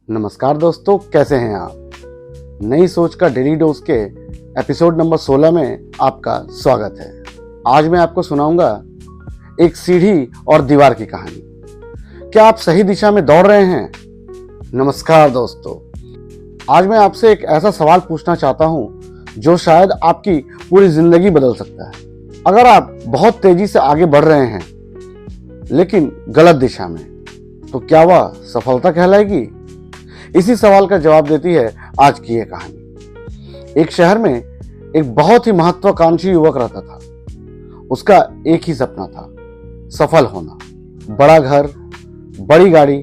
नमस्कार दोस्तों, कैसे हैं आप। नई सोच का डेली डोज के एपिसोड नंबर 16 में आपका स्वागत है। आज मैं आपको सुनाऊंगा एक सीढ़ी और दीवार की कहानी। क्या आप सही दिशा में दौड़ रहे हैं? नमस्कार दोस्तों, आज मैं आपसे एक ऐसा सवाल पूछना चाहता हूं जो शायद आपकी पूरी जिंदगी बदल सकता है। अगर आप बहुत तेजी से आगे बढ़ रहे हैं लेकिन गलत दिशा में, तो क्या वह सफलता कहलाएगी? इसी सवाल का जवाब देती है आज की ये कहानी। एक शहर में एक बहुत ही महत्वाकांक्षी युवक रहता था। उसका एक ही सपना था, सफल होना। बड़ा घर, बड़ी गाड़ी,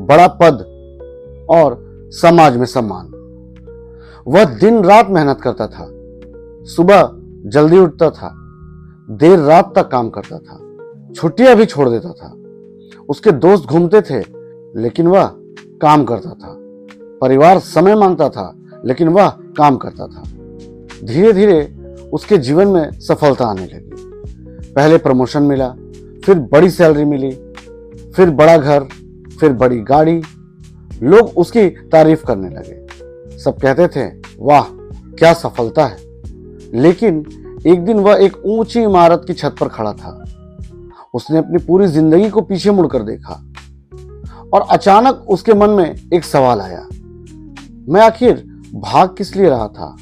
बड़ा पद और समाज में सम्मान। वह दिन रात मेहनत करता था। सुबह जल्दी उठता था, देर रात तक काम करता था, छुट्टियां भी छोड़ देता था। उसके दोस्त घूमते थे लेकिन वह काम करता था। परिवार समय मांगता था लेकिन वह काम करता था। धीरे धीरे उसके जीवन में सफलता आने लगी। पहले प्रमोशन मिला, फिर बड़ी सैलरी मिली, फिर बड़ा घर, फिर बड़ी गाड़ी। लोग उसकी तारीफ करने लगे। सब कहते थे, वाह क्या सफलता है। लेकिन एक दिन वह एक ऊंची इमारत की छत पर खड़ा था। उसने अपनी पूरी जिंदगी को पीछे मुड़कर देखा और अचानक उसके मन में एक सवाल आया, मैं आखिर भाग किस लिए रहा था?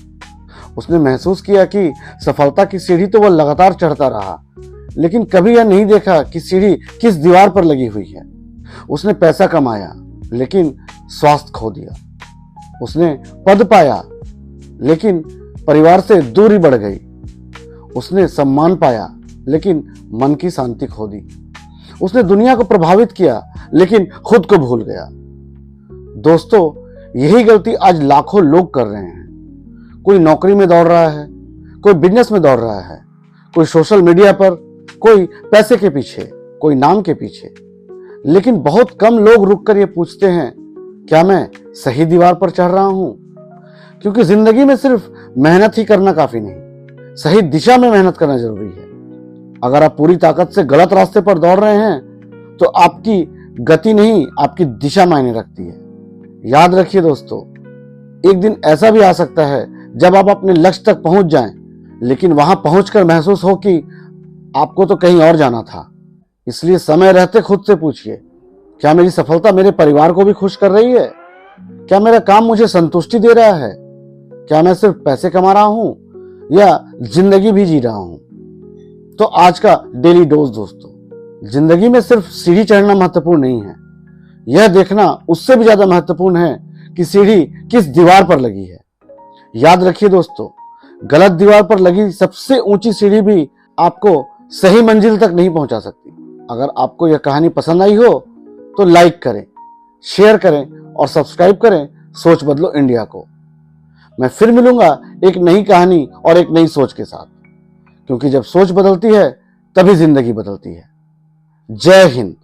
उसने महसूस किया कि सफलता की सीढ़ी तो वह लगातार चढ़ता रहा, लेकिन कभी यह नहीं देखा कि सीढ़ी किस दीवार पर लगी हुई है। उसने पैसा कमाया लेकिन स्वास्थ्य खो दिया। उसने पद पाया लेकिन परिवार से दूरी बढ़ गई। उसने सम्मान पाया लेकिन मन की शांति खो दी। उसने दुनिया को प्रभावित किया लेकिन खुद को भूल गया। दोस्तों, यही गलती आज लाखों लोग कर रहे हैं। कोई नौकरी में दौड़ रहा है, कोई बिजनेस में दौड़ रहा है, कोई सोशल मीडिया पर, कोई पैसे के पीछे, कोई नाम के पीछे। लेकिन बहुत कम लोग रुककर ये पूछते हैं, क्या मैं सही दीवार पर चढ़ रहा हूं? क्योंकि जिंदगी में सिर्फ मेहनत ही करना काफी नहीं, सही दिशा में मेहनत करना जरूरी है। अगर आप पूरी ताकत से गलत रास्ते पर दौड़ रहे हैं तो आपकी गति नहीं, आपकी दिशा मायने रखती है। याद रखिए दोस्तों, एक दिन ऐसा भी आ सकता है जब आप अपने लक्ष्य तक पहुंच जाएं, लेकिन वहां पहुंचकर महसूस हो कि आपको तो कहीं और जाना था। इसलिए समय रहते खुद से पूछिए, क्या मेरी सफलता मेरे परिवार को भी खुश कर रही है? क्या मेरा काम मुझे संतुष्टि दे रहा है? क्या मैं सिर्फ पैसे कमा रहा हूं या जिंदगी भी जी रहा हूं? तो आज का डेली डोज दोस्तों, जिंदगी में सिर्फ सीढ़ी चढ़ना महत्वपूर्ण नहीं है, यह देखना उससे भी ज्यादा महत्वपूर्ण है कि सीढ़ी किस दीवार पर लगी है। याद रखिए दोस्तों, गलत दीवार पर लगी सबसे ऊंची सीढ़ी भी आपको सही मंजिल तक नहीं पहुंचा सकती। अगर आपको यह कहानी पसंद आई हो तो लाइक करें, शेयर करें और सब्सक्राइब करें सोच बदलो इंडिया को। मैं फिर मिलूंगा एक नई कहानी और एक नई सोच के साथ, क्योंकि जब सोच बदलती है तभी जिंदगी बदलती है। जय हिंद।